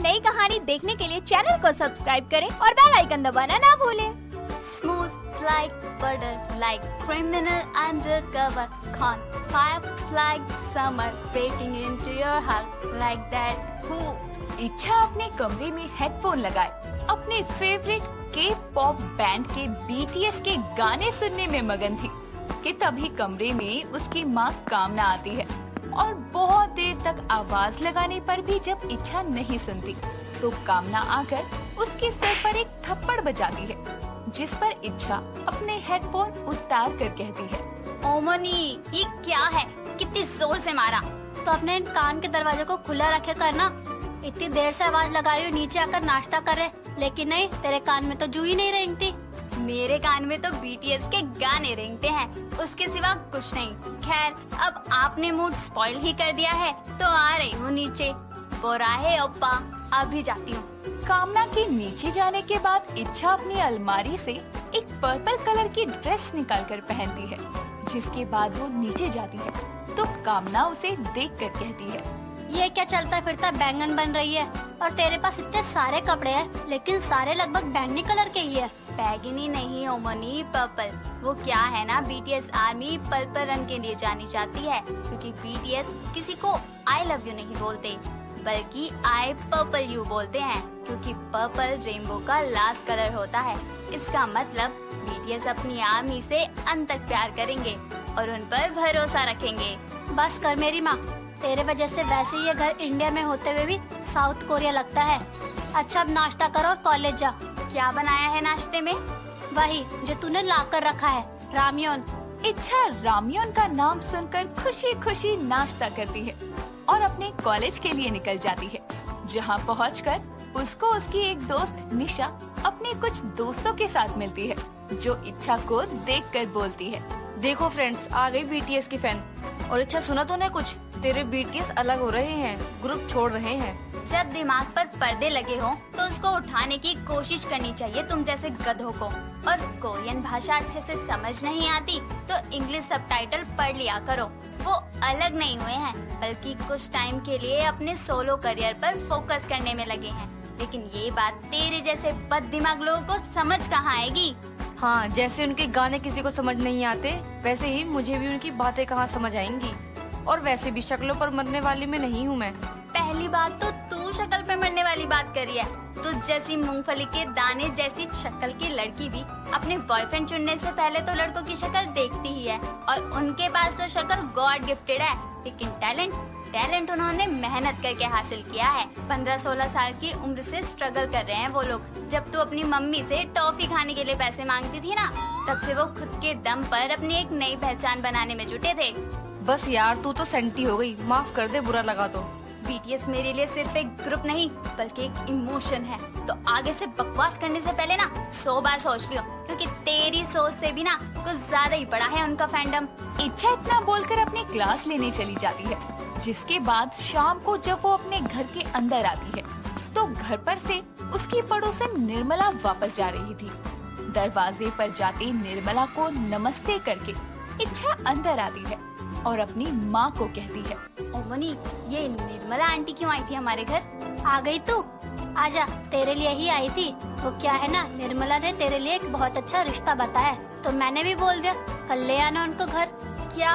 नई कहानी देखने के लिए चैनल को सब्सक्राइब करें और बेल आइकन दबाना ना भूलें। Smooth like butter, like criminal undercover, confide like summer, breaking into your heart like that. Who? इच्छा अपने कमरे में हेडफोन लगाए अपने फेवरेट के पॉप बैंड के BTS के गाने सुनने में मगन थी कि तभी कमरे में उसकी माँ कामना आती है और बहुत देर तक आवाज लगाने पर भी जब इच्छा नहीं सुनती तो कामना आकर उसके सर पर एक थप्पड़ बजाती है, जिस पर इच्छा अपने हेडफोन उतार कर कहती है, ओमनी, ये क्या है? कितनी जोर से मारा? तो अपने कान के दरवाजे को खुला रखे करना। इतनी देर से आवाज लगा रही हूँ नीचे आकर नाश्ता करे, लेकिन नहीं, तेरे कान में तो जू ही नहीं रेंगती। मेरे कान में तो BTS के गाने रेंगते हैं, उसके सिवा कुछ नहीं। खैर, अब आपने मूड स्पॉइल ही कर दिया है तो आ रही हूँ नीचे। बोराहे ओप्पा, अभी जाती हूँ। कामना के नीचे जाने के बाद इच्छा अपनी अलमारी से एक पर्पल कलर की ड्रेस निकाल कर पहनती है, जिसके बाद वो नीचे जाती है तो कामना उसे देखकर कहती है, ये क्या चलता फिरता बैंगन बन रही है? और तेरे पास इतने सारे कपड़े हैं, लेकिन सारे लगभग बैंगनी कलर के ही है। बैगनी नहीं ओमनी, पर्पल। वो क्या है ना, BTS आर्मी पर्पल रंग के लिए जानी जाती है, क्योंकि BTS किसी को आई लव यू नहीं बोलते, बल्कि आई पर्पल यू बोलते हैं, क्योंकि पर्पल रेनबो का लास्ट कलर होता है। इसका मतलब BTS अपनी आर्मी से अंत तक प्यार करेंगे और उन पर भरोसा रखेंगे। बस कर मेरी माँ, तेरे वजह से वैसे ही ये घर इंडिया में होते हुए भी साउथ कोरिया लगता है। अच्छा, अब नाश्ता कर और कॉलेज जा। क्या बनाया है नाश्ते में? वही जो तूने ला कर रखा है, रामियोन। इच्छा रामियोन का नाम सुनकर खुशी खुशी नाश्ता करती है और अपने कॉलेज के लिए निकल जाती है, जहां पहुंचकर उसको उसकी एक दोस्त निशा अपने कुछ दोस्तों के साथ मिलती है, जो इच्छा को देखकर बोलती है, देखो फ्रेंड्स, आ गई BTS की फैन। और इच्छा, सुना तूने कुछ? तेरे BTS अलग हो रहे हैं, ग्रुप छोड़ रहे हैं। जब दिमाग पर पर्दे लगे हों तो उसको उठाने की कोशिश करनी चाहिए तुम जैसे गधों को। और कोरियन भाषा अच्छे से समझ नहीं आती तो इंग्लिश सबटाइटल पढ़ लिया करो। वो अलग नहीं हुए हैं, बल्कि कुछ टाइम के लिए अपने सोलो करियर पर फोकस करने में लगे हैं। लेकिन ये बात तेरे जैसे बददिमाग लोगों को समझ कहाँ आएगी? हाँ, जैसे उनके गाने किसी को समझ नहीं आते, वैसे ही मुझे भी उनकी बातें कहाँ समझ आएंगी। और वैसे भी शक्लों पर मरने वाली में नहीं हूँ मैं। पहली बात तो तू शक्ल पे मरने वाली बात करी है। तुझ जैसी मूंगफली के दाने जैसी शक्ल की लड़की भी अपने बॉयफ्रेंड चुनने से पहले तो लड़कों की शक्ल देखती ही है, और उनके पास तो शक्ल गॉड गिफ्टेड है, लेकिन टैलेंट उन्होंने मेहनत करके हासिल किया है। 15-16 साल की उम्र से स्ट्रगल कर रहे हैं वो लोग। जब तू अपनी मम्मी से टॉफी खाने के लिए पैसे मांगती थी ना, तब से वो खुद के दम पर अपनी एक नई पहचान बनाने में जुटे थे। बस यार, तू तो सेंटी हो गई, माफ कर दे, बुरा लगा तो। BTS मेरे लिए सिर्फ एक ग्रुप नहीं, बल्कि एक इमोशन है। तो आगे से बकवास करने से पहले ना 100 बार सोच लियो, क्योंकि तेरी सोच से भी ना कुछ ज्यादा ही बड़ा है उनका फैंडम। इच्छा इतना बोलकर अपनी क्लास लेने चली जाती है, जिसके बाद शाम को जब वो अपने घर के अंदर आती है तो घर पर से उसकी पड़ोसन निर्मला वापस जा रही थी। दरवाजे पर जाते निर्मला को नमस्ते करके इच्छा अंदर आती है और अपनी माँ को कहती है, ओमनी, ये निर्मला आंटी क्यों आई थी हमारे घर? आ गई तू? आजा, तेरे लिए ही आई थी। वो क्या है ना, निर्मला ने तेरे लिए एक बहुत अच्छा रिश्ता बताया, तो मैंने भी बोल दिया कल ले आना उनको घर। क्या?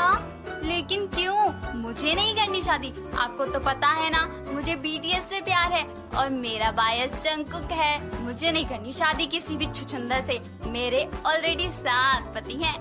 लेकिन क्यों? मुझे नहीं करनी शादी। आपको तो पता है ना, मुझे BTS से प्यार है और मेरा बायस जंगकुक है। मुझे नहीं करनी शादी किसी भी छुछुंदर से। मेरे ऑलरेडी 7 पति हैं।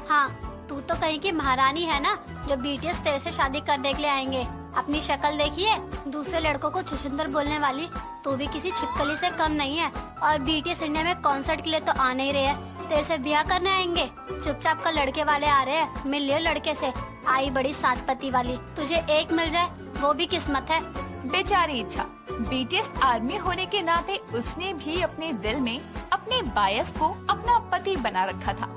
हाँ, तू तो कहीं की महारानी है ना, जो BTS तेरे से शादी करने के लिए आएंगे। अपनी शक्ल देखिए, दूसरे लड़कों को छुछुंदर बोलने वाली। तू भी किसी छिपकली से कम नहीं है। और BTS इंडिया में कॉन्सर्ट के लिए तो आने ही रहे हैं, तेरे से ब्याह करने आएंगे। चुपचाप का लड़के वाले आ रहे हैं, मिल लियो लड़के से। आई बड़ी 7 पति वाली, तुझे एक मिल जाए वो भी किस्मत है। बेचारी इच्छा, BTS आर्मी होने के नाते उसने भी अपने दिल में अपने बायस को अपना पति बना रखा था,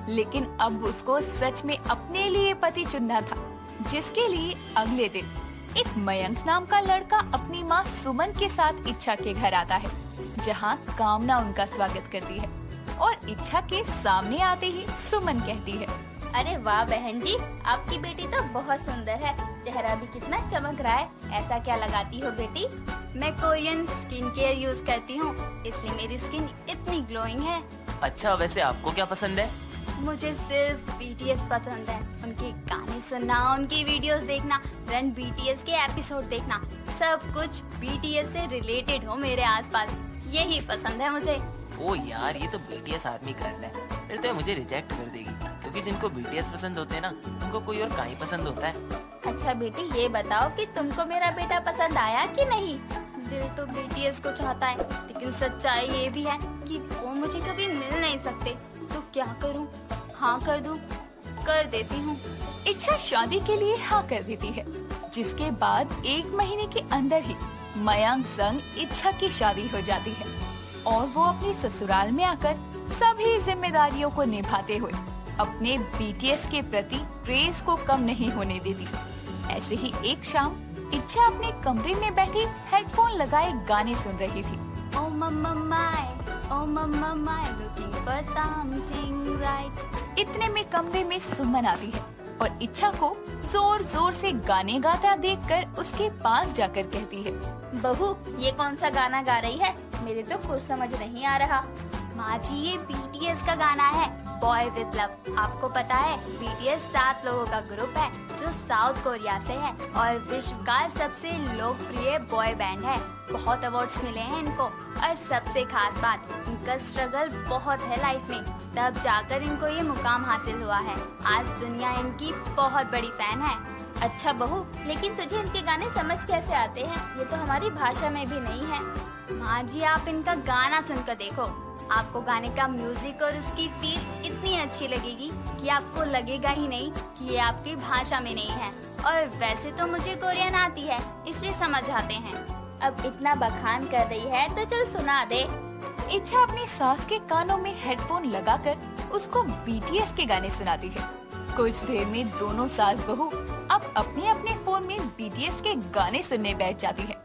लेकिन अब उसको सच में अपने लिए पति चुनना था, जिसके लिए अगले दिन एक मयंक नाम का लड़का अपनी माँ सुमन के साथ इच्छा के घर आता है, जहाँ कामना उनका स्वागत करती है। और इच्छा के सामने आते ही सुमन कहती है, अरे वाह बहन जी, आपकी बेटी तो बहुत सुंदर है। चेहरा भी कितना चमक रहा है। ऐसा क्या लगाती हो बेटी? मैं कोरियन स्किन केयर यूज करती हूँ, इसलिए मेरी स्किन इतनी ग्लोइंग है। अच्छा, वैसे आपको क्या पसंद है? मुझे सिर्फ BTS पसंद है। उनके गाने सुनना, उनकी वीडियोस देखना, रन BTS के एपिसोड देखना, सब कुछ BTS से रिलेटेड हो मेरे आसपास, यही पसंद है मुझे। ओ यार, ये तो BTS आर्मी गर्ल है, फिर तो ये मुझे रिजेक्ट कर देगी, क्योंकि जिनको BTS पसंद होते हैं ना, उनको कोई और कहीं पसंद होता है। अच्छा बेटी, ये बताओ कि तुमको मेरा बेटा पसंद आया कि नहीं? दिल तो BTS को चाहता है, लेकिन सच्चाई ये भी है कि वो मुझे कभी मिल नहीं सकते। तो क्या करूं? हाँ कर दूं? कर देती हूँ। इच्छा शादी के लिए हाँ कर देती है, जिसके बाद 1 महीने के अंदर ही मयंक संग इच्छा की शादी हो जाती है और वो अपने ससुराल में आकर सभी जिम्मेदारियों को निभाते हुए अपने BTS के प्रति क्रेज को कम नहीं होने देती। ऐसे ही एक शाम इच्छा अपने कमरे में बैठी हेडफोन लगाए गाने सुन रही थी। Oh mama my, oh mama my, looking for something right। इतने में कमरे में सुमन आती है और इच्छा को जोर जोर से गाने गाता देखकर उसके पास जाकर कहती है, बहू ये कौन सा गाना गा रही है? मेरे तो कुछ समझ नहीं आ रहा। माँ जी, ये BTS का गाना है, बॉय विद लव। आपको पता है BTS 7 लोगों का ग्रुप है जो साउथ कोरिया से है और विश्व का सबसे लोकप्रिय बॉय बैंड है। बहुत अवार्ड्स मिले हैं इनको और सबसे खास बात, इनका स्ट्रगल बहुत है लाइफ में, तब जाकर इनको ये मुकाम हासिल हुआ है। आज दुनिया इनकी बहुत बड़ी फैन है। अच्छा बहू, लेकिन तुझे इनके गाने समझ कैसे आते हैं? ये तो हमारी भाषा में भी नहीं है। माँ जी, आप इनका गाना सुनकर देखो, आपको गाने का म्यूजिक और उसकी फील इतनी अच्छी लगेगी कि आपको लगेगा ही नहीं कि ये आपकी भाषा में नहीं है। और वैसे तो मुझे कोरियन आती है, इसलिए समझ आते हैं। अब इतना बखान कर रही है तो चल सुना दे। इच्छा अपनी सास के कानों में हेडफोन लगाकर उसको BTS के गाने सुनाती है। कुछ देर में दोनों सास बहू अब अपने अपने फोन में BTS के गाने सुनने बैठ जाती है,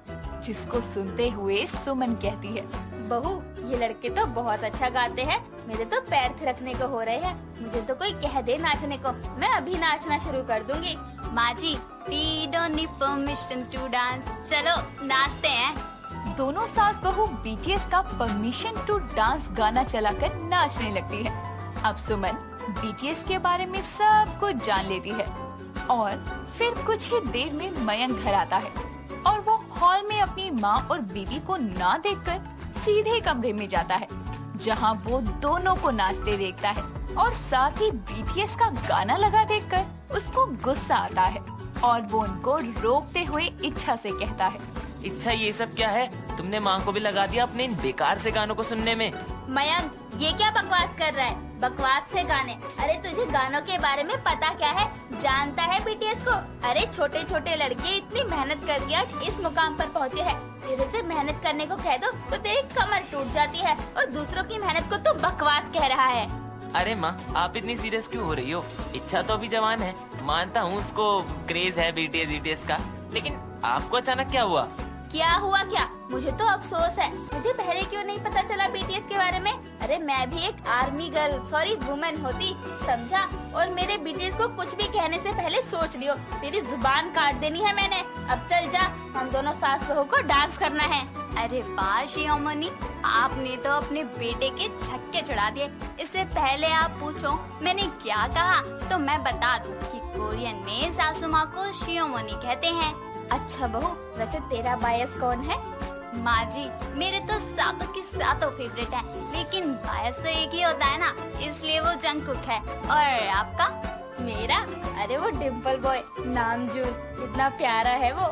जिसको सुनते हुए सुमन कहती है, बहू ये लड़के तो बहुत अच्छा गाते हैं, मेरे तो पैर थिरकने को हो रहे हैं। मुझे तो कोई कह दे नाचने को, मैं अभी नाचना शुरू कर दूंगी। माँ जी, we don't need permission to dance। चलो नाचते हैं। दोनों सास बहू BTS का परमिशन टू डांस गाना चलाकर नाचने लगती है। अब सुमन BTS के बारे में सब कुछ जान लेती है और फिर कुछ ही देर में मयंक घर आता है और वो हॉल में अपनी माँ और बीवी को ना देखकर सीधे कमरे में जाता है, जहाँ वो दोनों को नाचते देखता है और साथ ही BTS का गाना लगा देखकर उसको गुस्सा आता है और वो उनको रोकते हुए इच्छा से कहता है, इच्छा, ये सब क्या है? तुमने माँ को भी लगा दिया अपने इन बेकार से गानों को सुनने में। मयंक, ये क्या बकवास कर रहा है? बकवास से गाने? अरे तुझे गानों के बारे में पता क्या है? जानता है BTS को? अरे छोटे छोटे लड़के इतनी मेहनत करके आज इस मुकाम पर पहुँचे हैं। तेरे से मेहनत करने को कह दो तो तेरी कमर टूट जाती है और दूसरों की मेहनत को तो बकवास कह रहा है। अरे माँ, आप इतनी सीरियस क्यों हो रही हो? इच्छा तो अभी जवान है, मानता हूँ उसको क्रेज है BTS का, लेकिन आपको अचानक क्या हुआ? क्या हुआ क्या? मुझे तो अफसोस है, मुझे पहले क्यों नहीं पता चला BTS के बारे में? अरे मैं भी एक आर्मी गर्ल, सॉरी वुमन होती, समझा? और मेरे BTS को कुछ भी कहने से पहले सोच लियो, तेरी जुबान काट देनी है मैंने। अब चल जा, हम दोनों सास बहू को डांस करना है। अरे वाह शिरोमणि, आपने तो अपने बेटे के छक्के छुड़ा दिए। इससे पहले आप पूछो मैंने क्या कहा तो मैं बता दूं कि कोरियन में सासू माँ को शिरोमणि कहते हैं। अच्छा बहू, वैसे तेरा बायस कौन है? माँ जी, मेरे तो सातों की सातों फेवरेट है, लेकिन बायस तो एक ही होता है ना, इसलिए वो जंगकुक है। और आपका? मेरा? अरे वो डिम्पल बॉय, नामजून, कितना प्यारा है वो।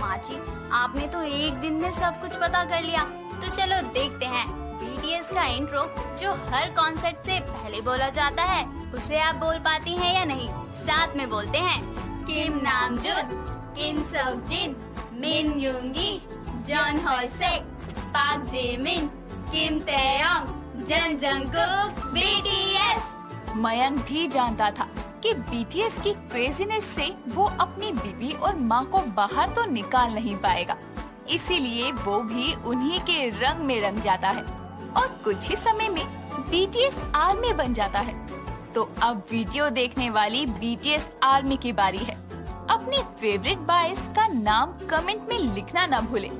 माँ जी, आपने तो एक दिन में सब कुछ पता कर लिया। तो चलो देखते हैं BTS का इंट्रो जो हर कॉन्सर्ट से पहले बोला जाता है, उसे आप बोल पाती हैं या नहीं? साथ में बोलते हैं, किम नामजून, किम सौजिन, मिन युंगी, जॉन होसेक, पाक जेमिन, किम ताeyong, जन जंगकुक, BTS। मयंक भी जानता था कि BTS की क्रेजीनेस से वो अपनी बीवी और माँ को बाहर तो निकाल नहीं पाएगा, इसीलिए वो भी उन्हीं के रंग में रंग जाता है और कुछ ही समय में BTS आर्मी बन जाता है। तो अब वीडियो देखने वाली बीटीएस आर्मी की बारी है। अपने फेवरेट बॉयज का नाम कमेंट में लिखना ना भूले।